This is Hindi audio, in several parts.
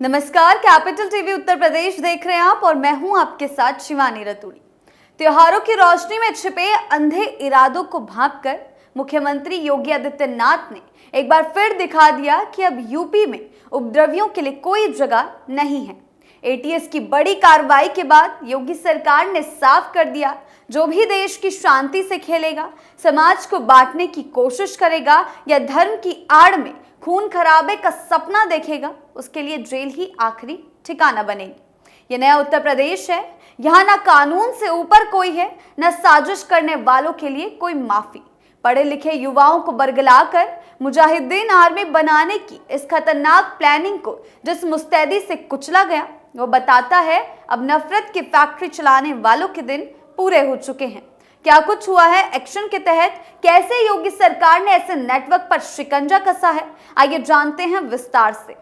नमस्कार, कैपिटल टीवी उत्तर प्रदेश देख रहे हैं आप और मैं हूं आपके साथ शिवानी रतूड़ी। त्योहारों की रोशनी में छिपे अंधे इरादों को भांपकर मुख्यमंत्री योगी आदित्यनाथ ने एक बार फिर दिखा दिया कि अब यूपी में उपद्रवियों के लिए कोई जगह नहीं है। एटीएस की बड़ी कार्रवाई के बाद योगी सरकार ने साफ कर दिया, जो भी देश की शांति से खेलेगा, समाज को बांटने की कोशिश करेगा या धर्म की आड़ में खून खराबे का सपना देखेगा, उसके लिए जेल ही आखिरी ठिकाना बनेगी। यह नया उत्तर प्रदेश है। यहाँ ना कानून से ऊपर कोई है, न साजिश करने वालों के लिए कोई माफी। पढ़े लिखे युवाओं को बरगलाकर मुजाहिदीन आर्मी बनाने की इस खतरनाक प्लानिंग को जिस मुस्तैदी से कुचला गया, वो बताता है अब नफरत की फैक्ट्री चलाने वालों के दिन पूरे हो चुके हैं। क्या कुछ हुआ है एक्शन के तहत, कैसे योगी सरकार ने ऐसे नेटवर्क पर शिकंजा कसा है, आइए जानते हैं विस्तार से।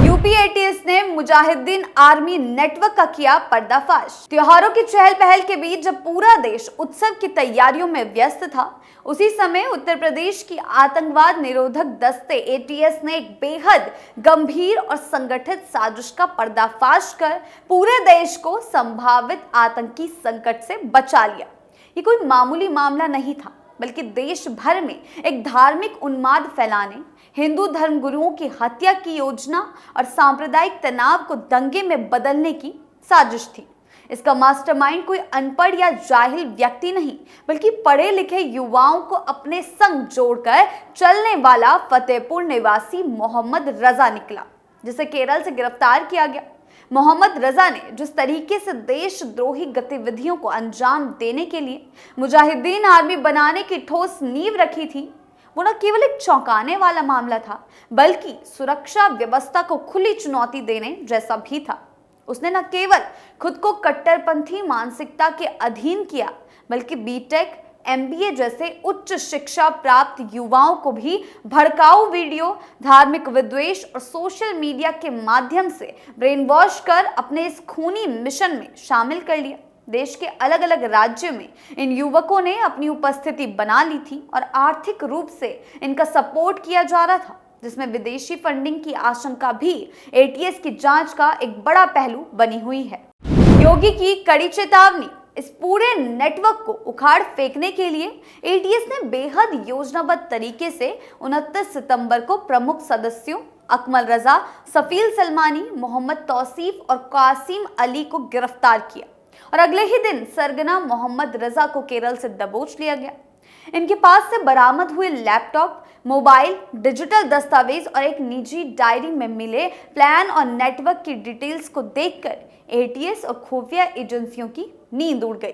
यूपी एटीएस ने मुजाहिदीन आर्मी नेटवर्क का किया पर्दाफाश। त्योहारों की चहल पहल के बीच जब पूरा देश उत्सव की तैयारियों में व्यस्त था, उसी समय उत्तर प्रदेश की आतंकवाद निरोधक दस्ते एटीएस ने एक बेहद गंभीर और संगठित साजिश का पर्दाफाश कर पूरे देश को संभावित आतंकी संकट से बचा लिया। ये कोई मामूली मामला नहीं था, बल्कि देश भर में एक धार्मिक उन्माद फैलाने, हिंदू धर्मगुरुओं की हत्या की योजना और सांप्रदायिक तनाव को दंगे में बदलने की साजिश थी। इसका मास्टरमाइंड कोई अनपढ़ या जाहिल व्यक्ति नहीं, बल्कि पढ़े लिखे युवाओं को अपने संग जोड़कर चलने वाला फतेहपुर निवासी मोहम्मद रजा निकला, जिसे केरल से गिरफ्तार किया गया। मोहम्मद रजा ने जिस तरीके से देशद्रोही गतिविधियों को अंजाम देने के लिए मुजाहिदीन आर्मी बनाने की ठोस नींव रखी थी, वो न केवल एक चौंकाने वाला मामला था, बल्कि सुरक्षा व्यवस्था को खुली चुनौती देने जैसा भी था। उसने न केवल खुद को कट्टरपंथी मानसिकता के अधीन किया, बल्कि बीटेक, एमबीए जैसे उच्च शिक्षा प्राप्त युवाओं को भी भड़काऊ वीडियो, धार्मिक विद्वेष और सोशल मीडिया के माध्यम से ब्रेन वॉश कर अपने इस खूनी मिशन में शामिल कर लिया। देश के अलग अलग राज्यों में इन युवकों ने अपनी उपस्थिति बना ली थी और आर्थिक रूप से इनका सपोर्ट किया जा रहा था, जिसमें विदेशी फंडिंग की आशंका भी एटीएस की जांच का एक बड़ा पहलू बनी हुई है। योगी की कड़ी चेतावनी। इस पूरे नेटवर्क को उखाड़ फेंकने के लिए एटीएस ने बेहद योजनाबद्ध तरीके से 29 सितंबर को प्रमुख सदस्यों अकमल रजा, सफील सलमानी, मोहम्मद तौसीफ और कासिम अली को गिरफ्तार किया और अगले ही दिन सरगना मोहम्मद रजा को केरल से दबोच लिया गया। इनके पास से बरामद हुए लैपटॉप, मोबाइल, डिजिटल दस्तावेज और एक निजी डायरी में मिले प्लान और नेटवर्क की डिटेल्स को देखकर एटीएस और खुफिया एजेंसियों की नींद उड़ गई।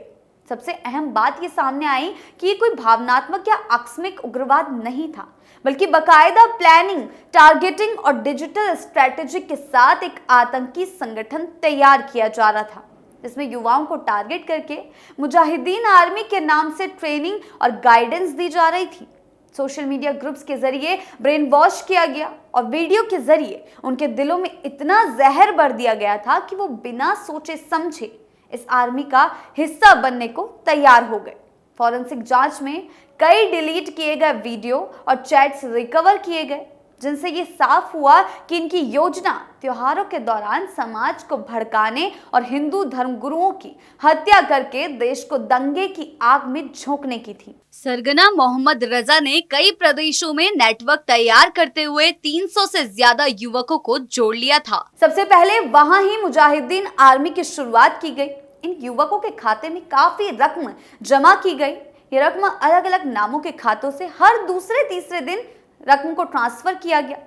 सबसे अहम बात ये सामने आई कि ये कोई भावनात्मक या आकस्मिक उग्रवाद नहीं था, बल्कि बकायदा प्लानिंग, टारगेटिंग और डिजिटल स्ट्रेटेजी के साथ एक आतंकी संगठन तैयार किया जा रहा था, जिसमें युवाओं को टारगेट करके मुजाहिदीन आर्मी के नाम से ट्रेनिंग और गाइडेंस दी जा रही थी। सोशल मीडिया ग्रुप्स के जरिए ब्रेन वॉश किया गया और वीडियो के जरिए उनके दिलों में इतना जहर भर दिया गया था कि वो बिना सोचे समझे इस आर्मी का हिस्सा बनने को तैयार हो गए। फॉरेंसिक जांच में कई डिलीट किए गए वीडियो और चैट्स रिकवर किए गए, जिनसे ये साफ हुआ कि इनकी योजना त्योहारों के दौरान समाज को भड़काने और हिंदू धर्मगुरुओं की हत्या करके देश को दंगे की आग में झोंकने की थी। सरगना मोहम्मद रजा ने कई प्रदेशों में नेटवर्क तैयार करते हुए 300 से ज्यादा युवकों को जोड़ लिया था। सबसे पहले वहां ही मुजाहिदीन आर्मी की शुरुआत की गई। इन युवकों के खाते में काफी रकम जमा की गई। ये रकम अलग अलग नामों के खातों से हर दूसरे तीसरे दिन रकम को ट्रांसफर किया गया।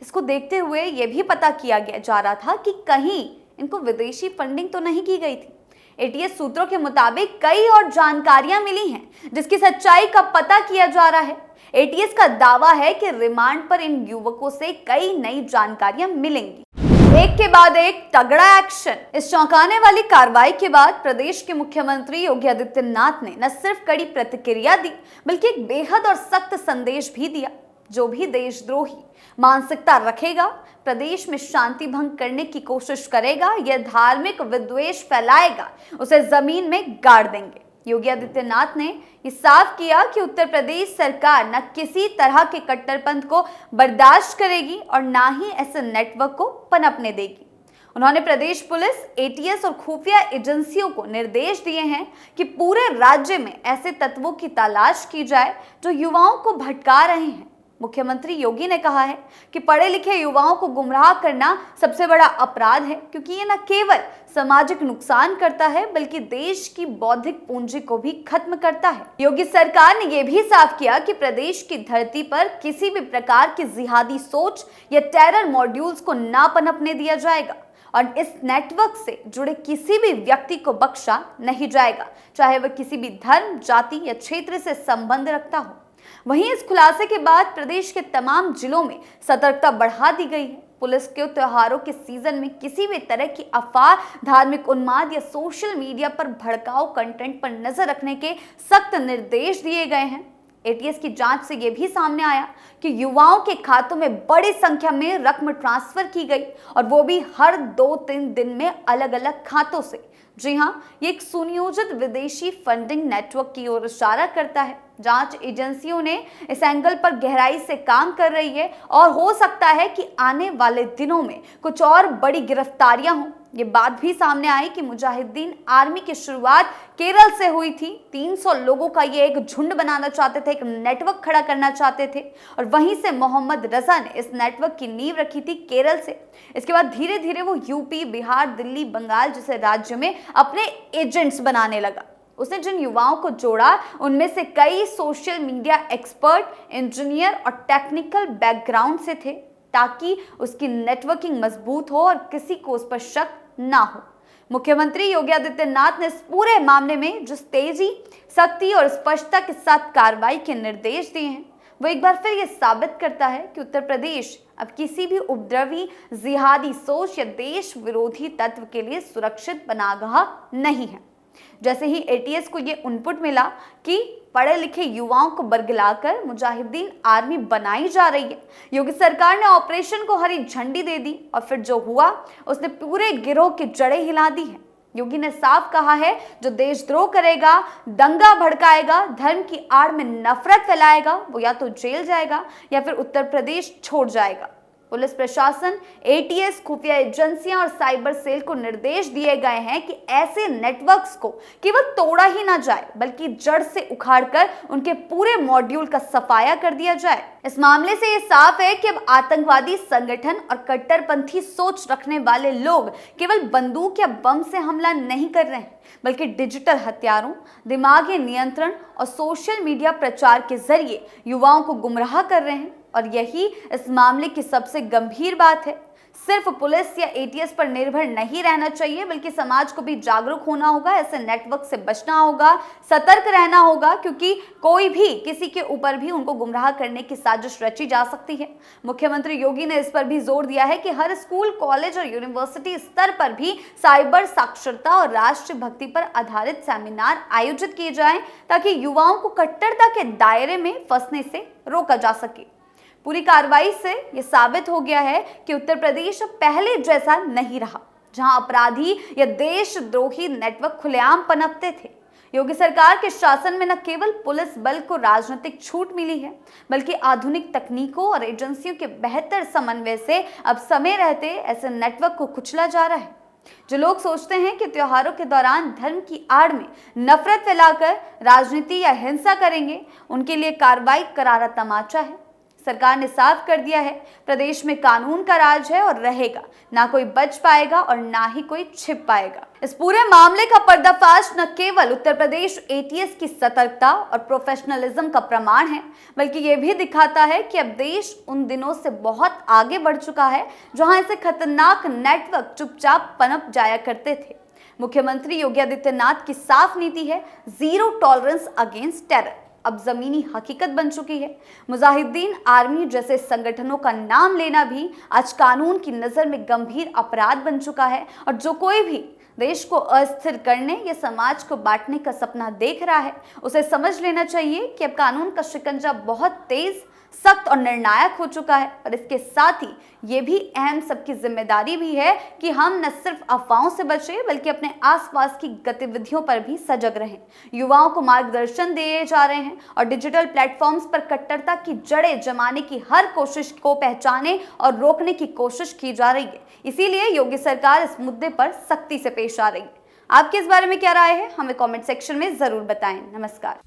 इसको देखते हुए यह भी पता किया गया जा रहा था कि कहीं इनको विदेशी फंडिंग तो नहीं की गई थी। एटीएस सूत्रों के मुताबिक कई और जानकारियां मिली हैं, जिसकी सच्चाई का पता किया जा रहा है। एटीएस का दावा है कि रिमांड पर इन युवकों से कई नई जानकारियां मिलेंगी। एक के बाद एक तगड़ा एक्शन। इस चौंकाने वाली कार्रवाई के बाद प्रदेश के मुख्यमंत्री योगी आदित्यनाथ ने न सिर्फ कड़ी प्रतिक्रिया दी, बल्कि एक बेहद और सख्त संदेश भी दिया। जो भी देशद्रोही मानसिकता रखेगा, प्रदेश में शांति भंग करने की कोशिश करेगा या धार्मिक विद्वेष फैलाएगा, उसे जमीन में गाड़ देंगे। योगी आदित्यनाथ ने ये साफ किया कि उत्तर प्रदेश सरकार न किसी तरह के कट्टरपंथ को बर्दाश्त करेगी और ना ही ऐसे नेटवर्क को पनपने देगी। उन्होंने प्रदेश पुलिस, एटीएस और खुफिया एजेंसियों को निर्देश दिए हैं कि पूरे राज्य में ऐसे तत्वों की तलाश की जाए जो युवाओं को भटका रहे हैं। मुख्यमंत्री योगी ने कहा है कि पढ़े लिखे युवाओं को गुमराह करना सबसे बड़ा अपराध है, क्योंकि ये न केवल सामाजिक नुकसान करता है बल्कि देश की बौद्धिक पूंजी को भी खत्म करता है। योगी सरकार ने यह भी साफ किया कि प्रदेश की धरती पर किसी भी प्रकार की जिहादी सोच या टेरर मॉड्यूल्स को ना पनपने दिया जाएगा और इस नेटवर्क से जुड़े किसी भी व्यक्ति को बख्शा नहीं जाएगा, चाहे वह किसी भी धर्म, जाति या क्षेत्र से संबंध रखता हो। वहीं इस खुलासे के बाद प्रदेश के तमाम जिलों में सतर्कता बढ़ा दी गई है। पुलिस के त्योहारों के सीजन में किसी भी तरह की अफवाह, धार्मिक उन्माद या सोशल मीडिया पर भड़काऊ कंटेंट पर नजर रखने के सख्त निर्देश दिए गए हैं। एटीएस की जांच से यह भी सामने आया कि युवाओं के खातों में बड़ी संख्या में रकम ट्रांसफर की गई और वो भी हर 2-3 दिन में अलग अलग खातों से। जी हां, ये एक सुनियोजित विदेशी फंडिंग नेटवर्क की ओर इशारा करता है। जांच एजेंसियों ने इस एंगल पर गहराई से काम कर रही है और हो सकता है कि आने वाले दिनों में कुछ और बड़ी गिरफ्तारियां हों। ये बात भी सामने आई कि मुजाहिदीन आर्मी की शुरुआत केरल से हुई थी। 300 लोगों का ये एक झुंड बनाना चाहते थे, एक नेटवर्क खड़ा करना चाहते थे और वहीं से मोहम्मद रजा ने इस नेटवर्क की नींव रखी थी केरल से। इसके बाद धीरे धीरे वो यूपी, बिहार, दिल्ली, बंगाल जैसे राज्य में अपने एजेंट्स बनाने लगा। उसने जिन युवाओं को जोड़ा उनमें से कई सोशल मीडिया एक्सपर्ट, इंजीनियर और टेक्निकल बैकग्राउंड से थे, ताकि उसकी नेटवर्किंग मजबूत हो और किसी को उस पर शक ना हो। मुख्यमंत्री योगी आदित्यनाथ ने इस पूरे मामले में जिस तेजी, सख्ती और स्पष्टता के साथ कार्रवाई के निर्देश दिए हैं, वो एक बार फिर ये साबित करता है कि उत्तर प्रदेश अब किसी भी उपद्रवी, जिहादी सोच या देश विरोधी तत्व के लिए सुरक्षित पनाहगाह नहीं है। जैसे ही एटीएस को ये इनपुट मिला कि पढ़े लिखे युवाओं को बरगलाकर मुजाहिदीन आर्मी बनाई जा रही है, योगी सरकार ने ऑपरेशन को हरी झंडी दे दी और फिर जो हुआ उसने पूरे गिरोह की जड़ें हिला दी है। योगी ने साफ कहा है, जो देशद्रोह करेगा, दंगा भड़काएगा, धर्म की आड़ में नफरत फैलाएगा, वो या तो जेल जाएगा या फिर उत्तर प्रदेश छोड़ जाएगा। पुलिस प्रशासन, एटीएस, खुफिया एजेंसियां और साइबर सेल को निर्देश दिए गए हैं कि ऐसे नेटवर्क्स को केवल तोड़ा ही ना जाए बल्कि जड़ से उखाड़कर उनके पूरे मॉड्यूल का सफाया कर दिया जाए। इस मामले से ये साफ है कि अब आतंकवादी संगठन और कट्टरपंथी सोच रखने वाले लोग केवल बंदूक या बम से हमला नहीं कर रहे हैं, बल्कि डिजिटल हथियारों, दिमागी नियंत्रण और सोशल मीडिया प्रचार के जरिए युवाओं को गुमराह कर रहे हैं। और यही इस मामले की सबसे गंभीर बात है। सिर्फ पुलिस या एटीएस पर निर्भर नहीं रहना चाहिए, बल्कि समाज को भी जागरूक होना होगा, ऐसे नेटवर्क से बचना होगा, सतर्क रहना होगा, क्योंकि कोई भी किसी के ऊपर भी उनको गुमराह करने की साजिश रची जा सकती है। मुख्यमंत्री योगी ने इस पर भी जोर दिया है कि हर स्कूल, कॉलेज और यूनिवर्सिटी स्तर पर भी साइबर साक्षरता और राष्ट्रभक्ति पर आधारित सेमिनार आयोजित किए जाएं, ताकि युवाओं को कट्टरता के दायरे में फंसने से रोका जा सके। पूरी कार्रवाई से यह साबित हो गया है कि उत्तर प्रदेश अब पहले जैसा नहीं रहा, जहां अपराधी या देशद्रोही नेटवर्क खुलेआम पनपते थे। योगी सरकार के शासन में न केवल पुलिस बल को राजनीतिक छूट मिली है, बल्कि आधुनिक तकनीकों और एजेंसियों के बेहतर समन्वय से अब समय रहते ऐसे नेटवर्क को कुचला जा रहा है। जो लोग सोचते हैं कि त्योहारों के दौरान धर्म की आड़ में नफरत फैलाकर राजनीति या हिंसा करेंगे, उनके लिए कार्रवाई करारा तमाचा है। सरकार ने साफ कर दिया है, प्रदेश में कानून का राज है और रहेगा, ना कोई बच पाएगा और ना ही कोई छिप पाएगा। इस पूरे मामले का पर्दाफाश न केवल उत्तर प्रदेश एटीएस की सतर्कता और प्रोफेशनलिज्म का प्रमाण है, बल्कि ये भी दिखाता है कि अब देश उन दिनों से बहुत आगे बढ़ चुका है जहां ऐसे खतरनाक नेटवर्क चुपचाप पनप जाया करते थे। मुख्यमंत्री योगी आदित्यनाथ की साफ नीति है, जीरो टॉलरेंस अगेंस्ट टेरर अब जमीनी हकीकत बन चुकी है। मुजाहिदीन आर्मी जैसे संगठनों का नाम लेना भी आज कानून की नज़र में गंभीर अपराध बन चुका है और जो कोई भी देश को अस्थिर करने या समाज को बांटने का सपना देख रहा है, उसे समझ लेना चाहिए कि अब कानून का शिकंजा बहुत तेज, सख्त और निर्णायक हो चुका है। और इसके साथ ही ये भी अहम सबकी जिम्मेदारी भी है कि हम न सिर्फ अफवाहों से बचें बल्कि अपने आसपास की गतिविधियों पर भी सजग रहें। युवाओं को मार्गदर्शन दिए जा रहे हैं और डिजिटल प्लेटफॉर्म्स पर कट्टरता की जड़ें जमाने की हर कोशिश को पहचाने और रोकने की कोशिश की जा रही है। इसीलिए योगी सरकार इस मुद्दे पर सख्ती से पेश आ रही है। आपकी इस बारे में क्या राय है, हमें कमेंट सेक्शन में जरूर बताएं। नमस्कार।